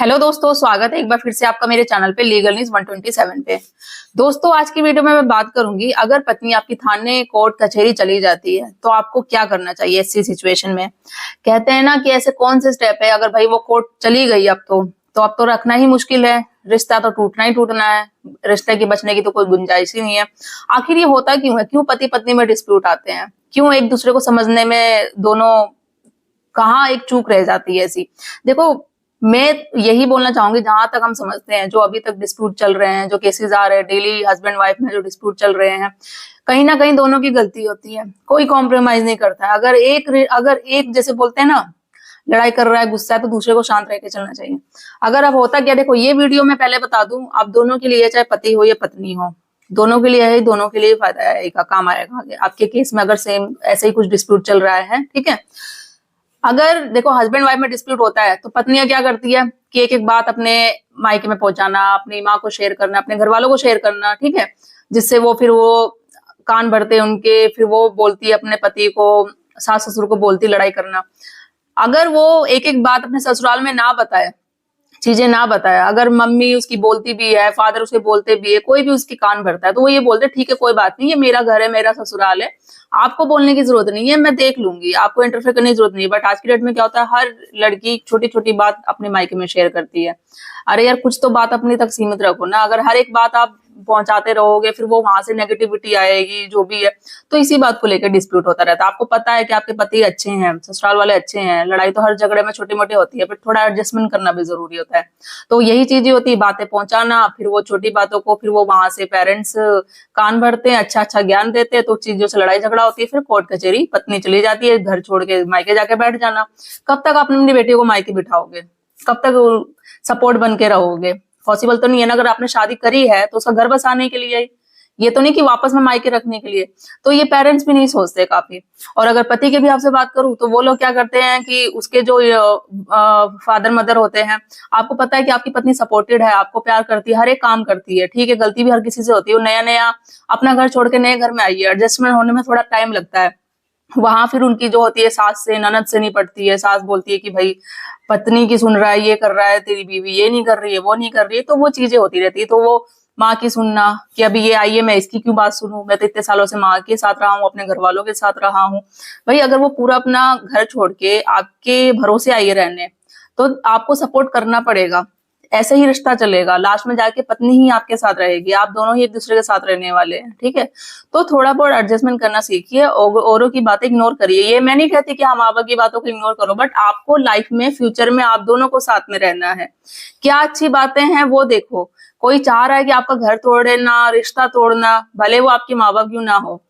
Hello दोस्तों, स्वागत है एक बार फिर से आपका मेरे चैनल पे लीगल न्यूज 127 पे। दोस्तों, आज की वीडियो में मैं बात करूंगी, अगर पत्नी आपकी थाने कोर्ट कचहरी चली जाती है तो आपको क्या करना चाहिए ऐसी सिचुएशन में। कहते हैं ना कि ऐसे कौन से स्टेप है, अगर भाई वो कोर्ट चली गई अब तो रखना ही मुश्किल है, रिश्ता तो टूटना ही टूटना है, रिश्ते की बचने की तो कोई गुंजाइश ही नहीं है। आखिर ये होता क्यों है, क्यों पति पत्नी में डिस्प्यूट आते हैं, क्यों एक दूसरे को समझने में दोनों कहाँ एक चूक रह जाती है ऐसी। देखो, मैं यही बोलना चाहूंगी, जहां तक हम समझते हैं जो अभी तक डिस्प्यूट चल रहे हैं, जो केसेस आ रहे हैं डेली हस्बैंड वाइफ में जो डिस्प्यूट चल रहे हैं, कहीं ना कहीं दोनों की गलती होती है, कोई कॉम्प्रोमाइज नहीं करता है। अगर एक जैसे बोलते हैं ना, लड़ाई कर रहा है, गुस्सा है, तो दूसरे को शांत रह के चलना चाहिए। अगर अब होता क्या, देखो ये वीडियो मैं पहले बता दूं, आप दोनों के लिए, चाहे पति हो या पत्नी हो, दोनों के लिए है, दोनों के लिए फायदा आएगा, काम आएगा आगे। आपके केस में अगर सेम ऐसे ही कुछ डिस्प्यूट चल रहा है, ठीक है, अगर देखो हस्बैंड वाइफ में डिस्प्यूट होता है तो पत्नियां क्या करती है कि एक एक बात अपने मायके में पहुंचाना, अपनी माँ को शेयर करना, अपने घर वालों को शेयर करना, ठीक है, जिससे वो कान भरते हैं उनके, फिर वो बोलती है अपने पति को, सास ससुर को बोलती लड़ाई करना। अगर वो एक एक बात अपने ससुराल में ना बताए, चीजें ना बताया, अगर मम्मी उसकी बोलती भी है, फादर उसके बोलते भी है, कोई भी उसकी कान भरता है, तो वो ये बोलते ठीक है कोई बात नहीं, ये मेरा घर है, मेरा ससुराल है, आपको बोलने की जरूरत नहीं है, मैं देख लूंगी, आपको इंटरफेयर करने की जरूरत नहीं है। बट आज की डेट में क्या होता है, हर लड़की छोटी छोटी बात अपने मायके में शेयर करती है। अरे यार, कुछ तो बात अपनी तक सीमित रखो ना। अगर हर एक बात आप पहुंचाते रहोगे, फिर वो वहां से नेगेटिविटी आएगी, जो भी है, तो इसी बात को लेकर डिस्प्यूट होता रहता है। आपको पता है कि आपके पति अच्छे हैं, ससुराल वाले अच्छे हैं, लड़ाई तो हर झगड़े में छोटी मोटी होती है, पर थोड़ा एडजस्टमेंट करना भी जरूरी होता है। तो यही चीजें होती है, बातें पहुंचाना, फिर वो छोटी बातों को फिर वो वहां से पेरेंट्स कान भरते हैं, अच्छा अच्छा ज्ञान देते हैं, तो चीजों से लड़ाई झगड़ा होती है, फिर कोर्ट कचहरी, पत्नी चली जाती है, घर छोड़ के मायके जाके बैठ जाना। कब तक आपने अपनी बेटी को मायके बिठाओगे, कब तक सपोर्ट बन के रहोगे? पॉसिबल तो नहीं है ना। अगर आपने शादी करी है तो उसका घर बसाने के लिए, ये तो नहीं कि वापस में मायके रखने के लिए। तो ये पेरेंट्स भी नहीं सोचते काफी। और अगर पति के भी आपसे बात करूं तो वो लोग क्या करते हैं कि उसके जो फादर मदर होते हैं, आपको पता है कि आपकी पत्नी सपोर्टेड है, आपको प्यार करती है, हर एक काम करती है, ठीक है, गलती भी हर किसी से होती है, वो नया नया अपना घर छोड़ के नए घर में आई है, एडजस्टमेंट होने में थोड़ा टाइम लगता है। वहां फिर उनकी जो होती है सास से, ननद से नहीं पड़ती है, सास बोलती है कि भाई पत्नी की सुन रहा है, ये कर रहा है, तेरी बीवी ये नहीं कर रही है, वो नहीं कर रही है, तो वो चीजें होती रहती है। तो वो माँ की सुनना कि अभी ये आई है, मैं इसकी क्यों बात सुनूं, मैं तो इतने सालों से माँ के साथ रहा हूँ, अपने घर वालों के साथ रहा हूँ। भाई अगर वो पूरा अपना घर छोड़ के आपके भरोसे आई है रहने, तो आपको सपोर्ट करना पड़ेगा। ऐसे ही रिश्ता चलेगा, लास्ट में जाके पत्नी ही आपके साथ रहेगी, आप दोनों ही एक दूसरे के साथ रहने वाले हैं, ठीक है। तो थोड़ा बहुत एडजस्टमेंट करना सीखिए, औरों की बातें इग्नोर करिए। ये मैं नहीं कहती कि हम आप की बातों को इग्नोर करो, बट आपको लाइफ में, फ्यूचर में आप दोनों को साथ में रहना है। क्या अच्छी बातें हैं वो देखो। कोई चाह रहा है कि आपका घर तोड़ना, रिश्ता तोड़ना, भले वो आपके माँ बाप क्यों ना हो,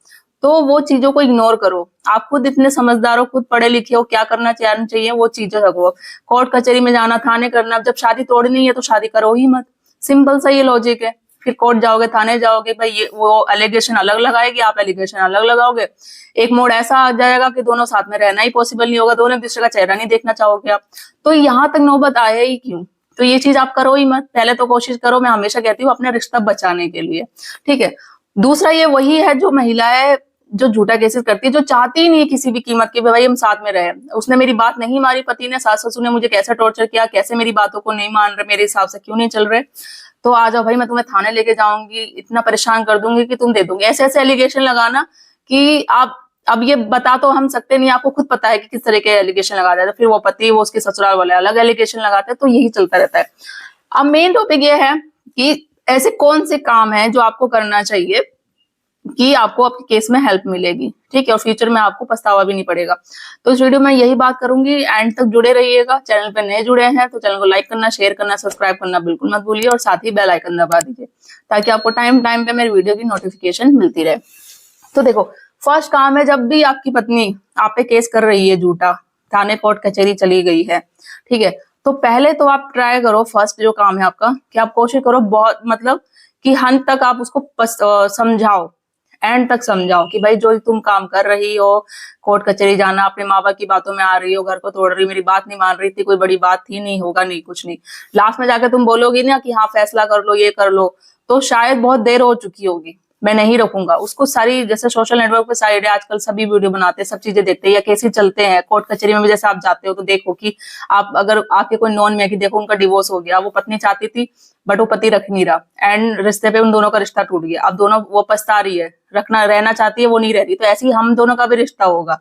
तो वो चीजों को इग्नोर करो। आप खुद इतने समझदार हो, खुद पढ़े लिखे हो, क्या करना चाहिए वो चीजें रखो। कोर्ट कचहरी में जाना, थाने करना, जब शादी तोड़नी है तो शादी करो ही मत। सिंपल सा ये लॉजिक है। फिर कोर्ट जाओगे, थाने जाओगे, भाई ये वो एलिगेशन अलग लगाएगी, आप एलिगेशन अलग लगाओगे, एक मोड़ ऐसा आ जाएगा कि दोनों साथ में रहना ही पॉसिबल नहीं होगा, दोनों एक दूसरे का चेहरा नहीं देखना चाहोगे आप। तो यहाँ तक नौबत आया ही क्यों? तो ये चीज आप करो ही मत। पहले तो कोशिश करो, मैं हमेशा कहती हूँ, अपना रिश्ता बचाने के लिए, ठीक है। दूसरा ये वही है जो महिलाएं जो झूठा केसेस करती है, जो चाहती ही नहीं है किसी भी कीमत की भाई हम साथ में रहे। उसने मेरी बात नहीं मारी, पति ने, सास ससुर ने मुझे कैसे टॉर्चर किया, कैसे मेरी बातों को नहीं मान रहे, मेरे हिसाब से क्यों नहीं चल रहे, तो आ जाओ भाई, मैं तुम्हें थाने लेके जाऊंगी, इतना परेशान कर दूंगी कि तुम दे दूंगी। ऐसे ऐसे एलिगेशन लगाना कि आप, अब ये बता तो हम सकते नहीं, आपको खुद पता है कि किस तरह के एलिगेशन लगा जाते हैं। फिर वो पति, वो उसके ससुराल वाले अलग एलिगेशन लगाते हैं, तो यही चलता रहता है। अब मेन टॉपिक ये है कि ऐसे कौन से काम है जो आपको करना चाहिए कि आपको आपके केस में हेल्प मिलेगी, ठीक है, और फ्यूचर में आपको पछतावा भी नहीं पड़ेगा। तो इस वीडियो में यही बात करूंगी, एंड तक जुड़े रहिएगा। चैनल पे नए जुड़े हैं तो चैनल को लाइक करना, शेयर करना, सब्सक्राइब करना बिल्कुल मत भूलिए, और साथ ही बेल आइकन दबा दीजिए ताकि आपको टाइम टाइम पे मेरी वीडियो की नोटिफिकेशन मिलती रहे। तो देखो, फर्स्ट काम है, जब भी आपकी पत्नी आप पे केस कर रही है झूठा, थाने कोर्ट कचहरी चली गई है, ठीक है, तो पहले तो आप ट्राई करो, फर्स्ट जो काम है आपका, कि आप कोशिश करो बहुत, मतलब कि हद तक आप उसको समझाओ, एंड तक समझाओ कि भाई जो तुम काम कर रही हो, कोर्ट कचहरी जाना, अपने माँ बाप की बातों में आ रही हो, घर को तोड़ रही हो, मेरी बात नहीं मान रही थी, कोई बड़ी बात थी नहीं, होगा नहीं, कुछ नहीं। लास्ट में जाकर तुम बोलोगी ना कि हाँ फैसला कर लो, ये कर लो, तो शायद बहुत देर हो चुकी होगी। मैं नहीं रखूंगा उसको। सारी जैसे सोशल नेटवर्क पे साइड है आजकल, सभी वीडियो बनाते हैं, सब चीजें देखते हैं या कैसे चलते हैं। कोर्ट कचहरी में भी जैसे आप जाते हो तो देखो कि आप अगर आपके कोई नॉन में कि देखो उनका डिवोर्स हो गया, वो पत्नी चाहती थी बट वो पति रख नहीं रहा, एंड रिश्ते पे उन दोनों का रिश्ता टूट गया। अब दोनों, वो पछता रही है, रखना रहना चाहती है, वो नहीं रह रही, तो ऐसे ही हम दोनों का भी रिश्ता होगा,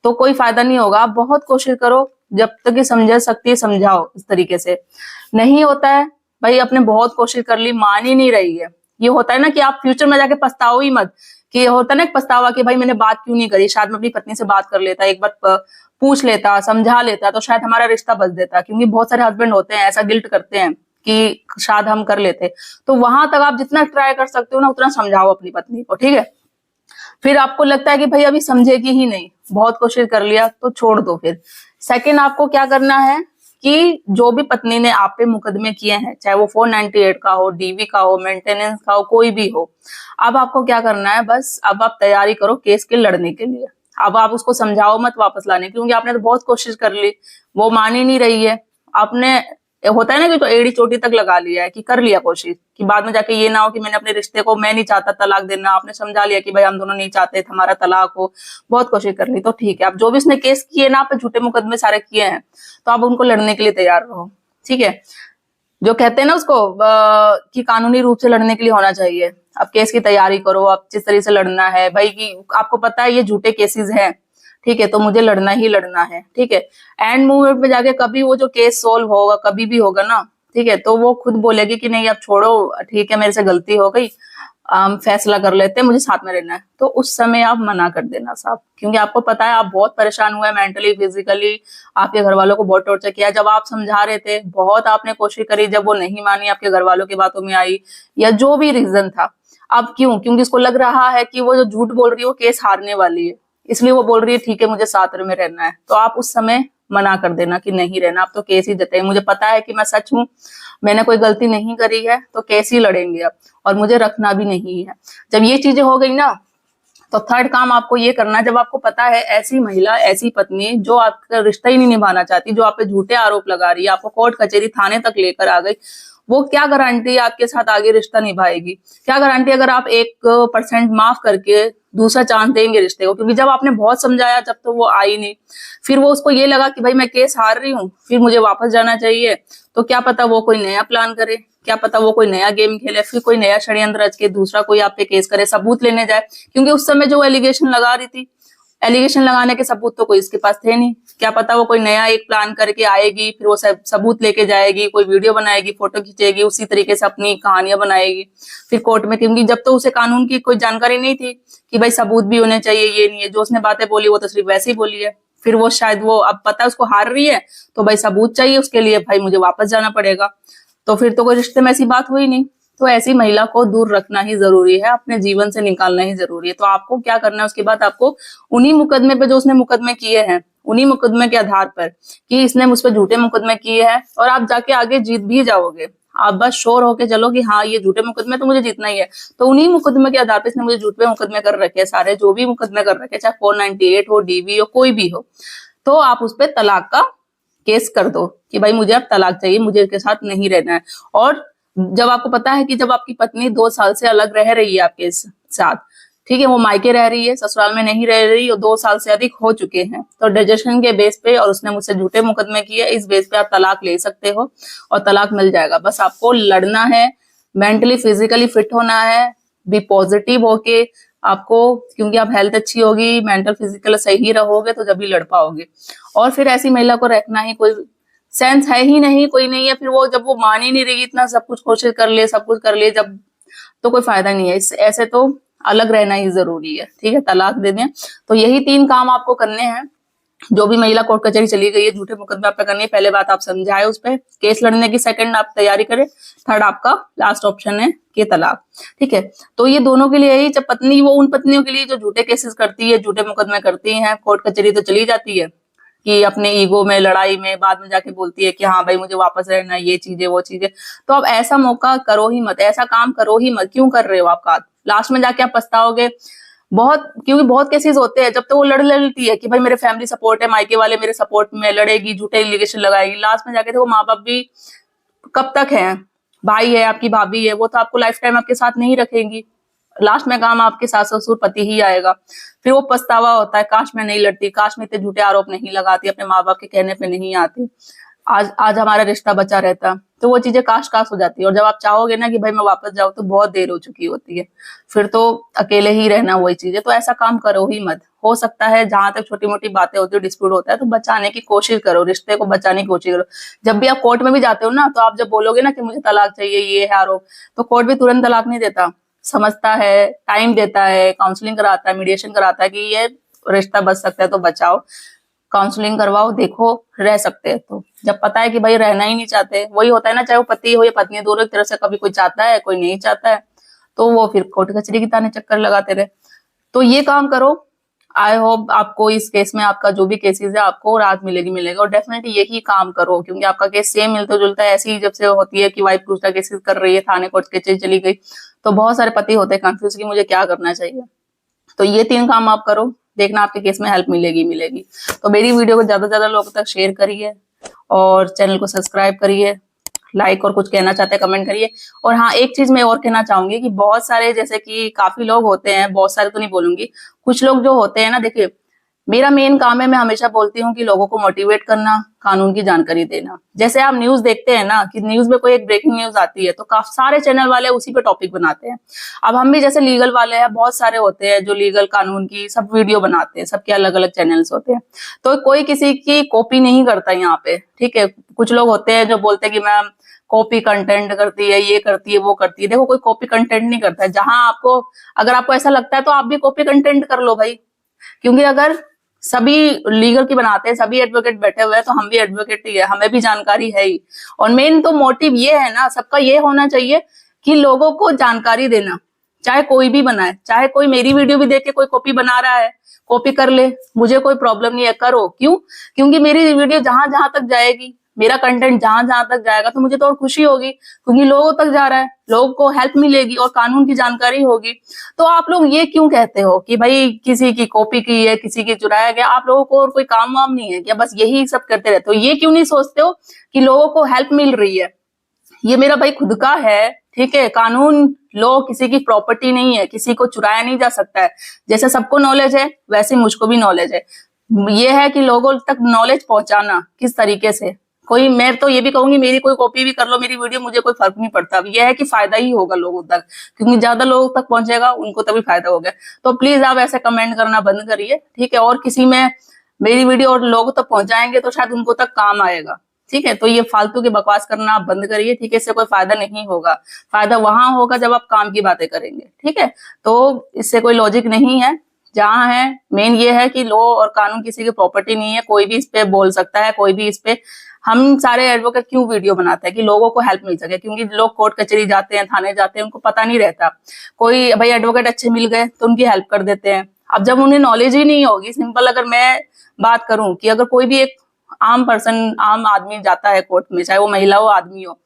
तो कोई फायदा नहीं होगा। आप बहुत कोशिश करो, जब तक ये समझ सकती है समझाओ इस तरीके से। नहीं होता है भाई, आपने बहुत कोशिश कर ली, मान ही नहीं रही है। ये होता है ना कि आप फ्यूचर में जाके पछताओ ही मत, कि होता है ना एक पछतावा कि भाई मैंने बात क्यों नहीं करी, शायद मैं अपनी पत्नी से बात कर लेता, एक बार पूछ लेता, समझा लेता, तो शायद हमारा रिश्ता बच देता। क्योंकि बहुत सारे हस्बैंड होते हैं ऐसा गिल्ट करते हैं कि शायद हम कर लेते। तो वहां तक आप जितना ट्राई कर सकते हो ना उतना समझाओ अपनी पत्नी को, ठीक है। फिर आपको लगता है कि भाई अभी समझेगी ही नहीं, बहुत कोशिश कर लिया, तो छोड़ दो। फिर सेकंड आपको क्या करना है कि जो भी पत्नी ने आप पे मुकदमे किए हैं, चाहे वो 498 का हो, डीवी का हो, मेंटेनेंस का हो, कोई भी हो, अब आपको क्या करना है, बस अब आप तैयारी करो केस के लड़ने के लिए। अब आप उसको समझाओ मत वापस लाने, क्योंकि आपने तो बहुत कोशिश कर ली, वो मान ही नहीं रही है। आपने, होता है ना कि तो एड़ी चोटी तक लगा लिया है, कि कर लिया कोशिश, कि बाद में जाके ये ना हो कि मैंने अपने रिश्ते को, मैं नहीं चाहता तलाक देना, आपने समझा लिया कि भाई हम दोनों नहीं चाहते हमारा तलाक हो, बहुत कोशिश कर ली, तो ठीक है। अब जो भी इसने केस किए ना, आप झूठे मुकदमे सारे किए हैं, तो आप उनको लड़ने के लिए तैयार रहो, ठीक है। जो कहते हैं ना उसको कि कानूनी रूप से लड़ने के लिए होना चाहिए। अब केस की तैयारी करो, अब जिस तरह से लड़ना है भाई, कि आपको पता है ये झूठे केसेस हैं, ठीक है, तो मुझे लड़ना ही लड़ना है, ठीक है। एंड मूवमेंट में जाके कभी वो जो केस सोल्व होगा, कभी भी होगा ना, ठीक है, तो वो खुद बोलेगी कि नहीं अब छोड़ो, ठीक है मेरे से गलती हो गई, फैसला कर लेते हैं, मुझे साथ में रहना है, तो उस समय आप मना कर देना साहब। क्योंकि आपको पता है आप बहुत परेशान हुए मेंटली, फिजिकली, आपके घर वालों को बहुत टॉर्चर किया। जब आप समझा रहे थे, बहुत आपने कोशिश करी, जब वो नहीं मानी, आपके घर वालों की बातों में आई, या जो भी रीजन था, अब क्यों, क्योंकि उसको लग रहा है कि वो जो झूठ बोल रही है वो केस हारने वाली है, इसलिए वो बोल रही है ठीक है मुझे साथ में रहना है। तो आप उस समय मना कर देना कि नहीं रहना, आप तो केस ही जताए, मुझे पता है कि मैं सच हूँ, मैंने कोई गलती नहीं करी है, तो केस ही लड़ेंगे अब, और मुझे रखना भी नहीं है। जब ये चीजें हो गई ना, तो थर्ड काम आपको ये करना है, जब आपको पता है ऐसी महिला, ऐसी पत्नी जो आपका रिश्ता ही नहीं निभाना चाहती, जो आप पे झूठे आरोप लगा रही है, आपको कोर्ट कचहरी थाने तक लेकर आ गई, वो क्या गारंटी आपके साथ आगे रिश्ता निभाएगी? क्या गारंटी अगर आप 1% माफ करके दूसरा चांस देंगे रिश्ते को? क्योंकि जब आपने बहुत समझाया, जब तो वो आई नहीं, फिर वो उसको ये लगा कि भाई मैं केस हार रही हूँ, फिर मुझे वापस जाना चाहिए, तो क्या पता वो कोई नया प्लान करे, क्या पता वो कोई नया गेम खेले, फिर कोई नया षड्यंत्र रच के दूसरा कोई आप पे केस करे, सबूत लेने जाए। क्योंकि उस समय जो एलिगेशन लगा रही थी, एलिगेशन लगाने के सबूत तो कोई इसके पास थे नहीं, क्या पता वो कोई नया एक प्लान करके आएगी, फिर वो सबूत लेके जाएगी, कोई वीडियो बनाएगी, फोटो खींचेगी, उसी तरीके से अपनी कहानियां बनाएगी फिर कोर्ट में। क्योंकि जब तो उसे कानून की कोई जानकारी नहीं थी कि भाई सबूत भी होने चाहिए, ये नहीं है, जो उसने बातें बोली वो तो सिर्फ वैसे ही बोली है। फिर वो शायद वो अब पता है उसको हार रही है, तो भाई सबूत चाहिए उसके लिए, भाई मुझे वापस जाना पड़ेगा, तो फिर तो कोई रिश्ते में ऐसी बात हुई नहीं। तो ऐसी महिला को दूर रखना ही जरूरी है, अपने जीवन से निकालना ही जरूरी है। तो आपको क्या करना है, उसके बाद आपको उन्हीं मुकदमे पे, जो उसने मुकदमे किए हैं, उन्हीं मुकदमे के आधार पर कि इसने मुझ पर झूठे मुकदमे किए हैं, और आप जाके आगे जीत भी जाओगे। आप बस श्योर होके चलो कि हाँ ये झूठे मुकदमे तो मुझे जीतना ही है, तो उन्हीं मुकदमे के आधार पर इसने मुझे झूठे मुकदमे कर रखे हैं सारे, जो भी मुकदमे कर रखे, चाहे 498 हो, डीवी हो, कोई भी हो, तो आप उस पर तलाक का केस कर दो कि भाई मुझे अब तलाक चाहिए, मुझे इसके साथ नहीं रहना है। और जब आपको पता है कि जब आपकी पत्नी 2 साल से अलग रह रही है आपके साथ, ठीक है, वो मायके रह रही है, ससुराल में नहीं रह रही, और 2 साल से अधिक हो चुके हैं, तो डिजर्शन के बेस पे, और उसने मुझसे झूठे मुकदमे किए, इस बेस पे आप तलाक ले सकते हो और तलाक मिल जाएगा। बस आपको लड़ना है, मेंटली फिजिकली फिट होना है, बी पॉजिटिव होके आपको, क्योंकि आप हेल्थ अच्छी होगी, मेंटल फिजिकल सही रहोगे, तो जब भी लड़ पाओगे। और फिर ऐसी महिला को रखना ही कोई सेंस है ही नहीं, कोई नहीं है। फिर वो जब वो मान ही नहीं रही, इतना सब कुछ कोशिश कर ले, सब कुछ कर ले, जब तो कोई फायदा नहीं है। ऐसे तो अलग रहना ही जरूरी है, ठीक है, तलाक दे दें। तो यही 3 काम आपको करने हैं। जो भी महिला कोर्ट कचहरी चली गई है, झूठे मुकदमे आप पे करनी है, पहले बात आप समझाए उस पर केस लड़ने की, सेकंड आप तैयारी करें, थर्ड आपका लास्ट ऑप्शन है कि तलाक, ठीक है। तो ये दोनों के लिए ही, जब पत्नी, वो उन पत्नियों के लिए जो झूठे केसेस करती है, झूठे मुकदमे करती हैं, कोर्ट कचहरी तो चली जाती है कि अपने ईगो में, लड़ाई में बाद में जाके बोलती है कि हाँ भाई मुझे वापस रहना, ये चीजें वो चीजें। तो अब ऐसा मौका करो ही मत, ऐसा काम करो ही मत। क्यों कर रहे हो आप? लास्ट में जाके आप पछताओगे बहुत, क्योंकि बहुत केसेस होते हैं जब तो वो लड़ लेती है कि भाई मेरे फैमिली सपोर्ट है, मायके वाले मेरे सपोर्ट में, लड़ेगी, झूठे एलिगेशन लगाएगी, लास्ट में जाके तो वो माँ बाप भी कब तक है, भाई है, आपकी भाभी है, वो तो आपको लाइफ टाइम आपके साथ नहीं रखेंगी, लास्ट में काम आपके सास ससुर पति ही आएगा। फिर वो पछतावा होता है, काश मैं नहीं लड़ती, काश मैं इतने झूठे आरोप नहीं लगाती, अपने माँ बाप के कहने पे नहीं आती, आज आज हमारा रिश्ता बचा रहता। तो वो चीजें काश काश हो जाती है। और जब आप चाहोगे ना कि भाई मैं वापस जाऊँ, तो बहुत देर हो चुकी होती है, फिर तो अकेले ही रहना वही चीजें। तो ऐसा काम करो ही मत। हो सकता है जहां तक छोटी मोटी बातें होती है, डिस्प्यूट होता है, तो बचाने की कोशिश करो, रिश्ते को बचाने की कोशिश करो। जब भी आप कोर्ट में भी जाते हो ना, तो आप जब बोलोगे ना कि मुझे तलाक चाहिए, ये है आरोप, तो कोर्ट भी तुरंत तलाक नहीं देता, समझता है, टाइम देता है, काउंसलिंग कराता है, मीडिएशन कराता है कि ये रिश्ता बच सकता है तो बचाओ, काउंसलिंग करवाओ, देखो रह सकते हैं। तो जब पता है कि भाई रहना ही नहीं चाहते, वही होता है ना, चाहे वो पति हो या पत्नी, दोनों की तरफ से कभी कोई चाहता है, कोई नहीं चाहता है, तो वो फिर कोर्ट कचहरी की ताने चक्कर लगाते रहे। तो ये काम करो। आई होप आपको इस केस में, आपका जो भी केसेस है, आपको राहत मिलेगा। और डेफिनेटली यही काम करो, क्योंकि आपका केस सेम मिलता जुलता है। ऐसी जब से होती है कि वाइफ दूसरा केसेस कर रही है, थाने कोर्ट कचहरी चली गई, तो बहुत सारे पति होते हैं कंफ्यूज कि मुझे क्या करना चाहिए। तो ये 3 काम आप करो, देखना आपके केस में हेल्प मिलेगी। तो मेरी वीडियो को ज्यादा से ज्यादा लोगों तक शेयर करिए, और चैनल को सब्सक्राइब करिए, लाइक, और कुछ कहना चाहते हैं कमेंट करिए। और हाँ, एक चीज मैं और कहना चाहूंगी कि बहुत सारे, जैसे कि काफी लोग होते हैं, बहुत सारे तो नहीं बोलूंगी, कुछ लोग जो होते हैं ना, देखिए मेरा मेन काम है, मैं हमेशा बोलती हूँ कि लोगों को मोटिवेट करना, कानून की जानकारी देना। जैसे आप न्यूज देखते हैं ना, कि न्यूज में कोई एक ब्रेकिंग न्यूज आती है, तो काफी सारे चैनल वाले उसी पे टॉपिक बनाते हैं। अब हम भी जैसे लीगल वाले हैं, बहुत सारे होते हैं जो लीगल कानून की सब वीडियो बनाते हैं, सबके अलग अलग चैनल्स होते हैं। तो कोई किसी की कॉपी नहीं करता यहाँ पे, ठीक है। कुछ लोग होते हैं जो बोलते हैं कि मैम कॉपी कंटेंट करती है, ये करती है, वो करती है। देखो, कोई कॉपी कंटेंट नहीं करता है। जहां आपको, अगर आपको ऐसा लगता है, तो आप भी कॉपी कंटेंट कर लो भाई, क्योंकि अगर सभी लीगल की बनाते हैं, सभी एडवोकेट बैठे हुए हैं, तो हम भी एडवोकेट ही है, हमें भी जानकारी है ही। और मेन तो मोटिव ये है ना, सबका ये होना चाहिए कि लोगों को जानकारी देना। चाहे कोई भी बनाए, चाहे कोई मेरी वीडियो भी देख के कोई कॉपी बना रहा है, कॉपी कर ले, मुझे कोई प्रॉब्लम नहीं है, करो। क्यों? क्योंकि मेरी वीडियो जहां जहां तक जाएगी, मेरा कंटेंट जहां जहां तक जाएगा, तो मुझे तो और खुशी होगी, क्योंकि लोगों तक जा रहा है, लोगों को हेल्प मिलेगी और कानून की जानकारी होगी। तो आप लोग ये क्यों कहते हो कि भाई किसी की कॉपी की है, किसी की चुराया गया? आप लोगों को और कोई काम वाम नहीं है क्या? बस यही सब करते रहते हो। ये क्यों नहीं सोचते हो कि लोगों को हेल्प मिल रही है? ये मेरा भाई खुद का है, ठीक है। कानून, लॉ किसी की प्रॉपर्टी नहीं है, किसी को चुराया नहीं जा सकता है। जैसे सबको नॉलेज है, वैसे मुझको भी नॉलेज है। ये है कि लोगों तक नॉलेज पहुंचाना किस तरीके से। कोई, मैं तो ये भी कहूंगी, मेरी कोई कॉपी भी कर लो मेरी वीडियो, मुझे कोई फर्क नहीं पड़ता। अब यह है कि फायदा ही होगा लोगों तक, क्योंकि ज्यादा लोगों तक पहुंचेगा, उनको तभी फायदा होगा। तो प्लीज आप ऐसे कमेंट करना बंद करिए, ठीक है। और किसी में मेरी वीडियो और लोगों तक पहुंचाएंगे, तो शायद उनको तक काम आएगा, ठीक है। तो ये फालतू की बकवास करना आप बंद करिए, ठीक है। इससे कोई फायदा नहीं होगा। फायदा वहां होगा जब आप काम की बातें करेंगे, ठीक है। तो इससे कोई लॉजिक नहीं है। जहां है, मेन ये है कि लॉ और कानून किसी की प्रॉपर्टी नहीं है, कोई भी इस पे बोल सकता है, कोई भी इस पे। हम सारे एडवोकेट क्यों वीडियो बनाते हैं? कि लोगों को हेल्प मिल सके, क्योंकि लोग कोर्ट कचहरी जाते हैं, थाने जाते हैं, उनको पता नहीं रहता। कोई भाई एडवोकेट अच्छे मिल गए तो उनकी हेल्प कर देते हैं। अब जब उन्हें नॉलेज ही नहीं होगी, सिंपल अगर मैं बात करूं कि अगर कोई भी एक आम पर्सन, आम आदमी जाता है कोर्ट में, चाहे वो महिला हो आदमी हो,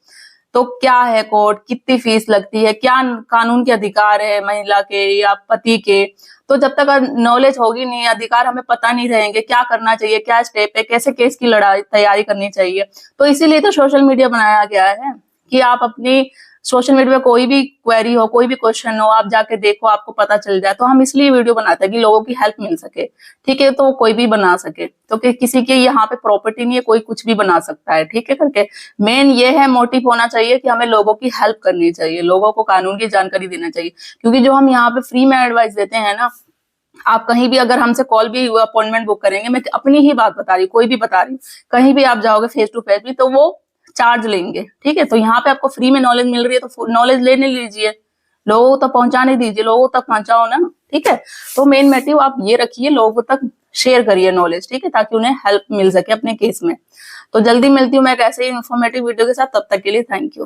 तो क्या है कोर्ट, कितनी फीस लगती है, क्या कानून के अधिकार है महिला के या पति के। तो जब तक नॉलेज होगी नहीं, अधिकार हमें पता नहीं रहेंगे, क्या करना चाहिए, क्या स्टेप है, कैसे केस की लड़ाई तैयारी करनी चाहिए। तो इसीलिए तो सोशल मीडिया बनाया गया है कि आप अपनी सोशल मीडिया पे कोई भी क्वेरी हो, कोई भी क्वेश्चन हो, आप जाके देखो, आपको पता चल जाए। तो हम इसलिए वीडियो बनाते हैं कि लोगों की हेल्प मिल सके, ठीक है। तो कोई भी बना सके, तो किसी के यहाँ पे प्रॉपर्टी नहीं है, कोई कुछ भी बना सकता है, ठीक है करके। मेन ये है, मोटिव होना चाहिए कि हमें लोगों की हेल्प करनी चाहिए, लोगों को कानून की जानकारी देना चाहिए। क्योंकि जो हम यहाँ पे फ्री में एडवाइस देते हैं ना, आप कहीं भी अगर हमसे कॉल भी अपॉइंटमेंट बुक करेंगे, मैं अपनी ही बात बता रही हूँ, कोई भी बता रही हूँ, कहीं भी आप जाओगे फेस टू फेस भी, तो वो चार्ज लेंगे, ठीक है। तो यहाँ पे आपको फ्री में नॉलेज मिल रही है, तो नॉलेज लेने लीजिए, लोगों तक पहुंचाने दीजिए, लोगों तक पहुंचाओ ना, ठीक है। तो मेन मोटिव आप ये रखिए, लोगों तक शेयर करिए नॉलेज, ठीक है, ताकि उन्हें हेल्प मिल सके अपने केस में। तो जल्दी मिलती हूँ मैं एक ऐसे ही इन्फॉर्मेटिव वीडियो के साथ, तब तक के लिए थैंक यू।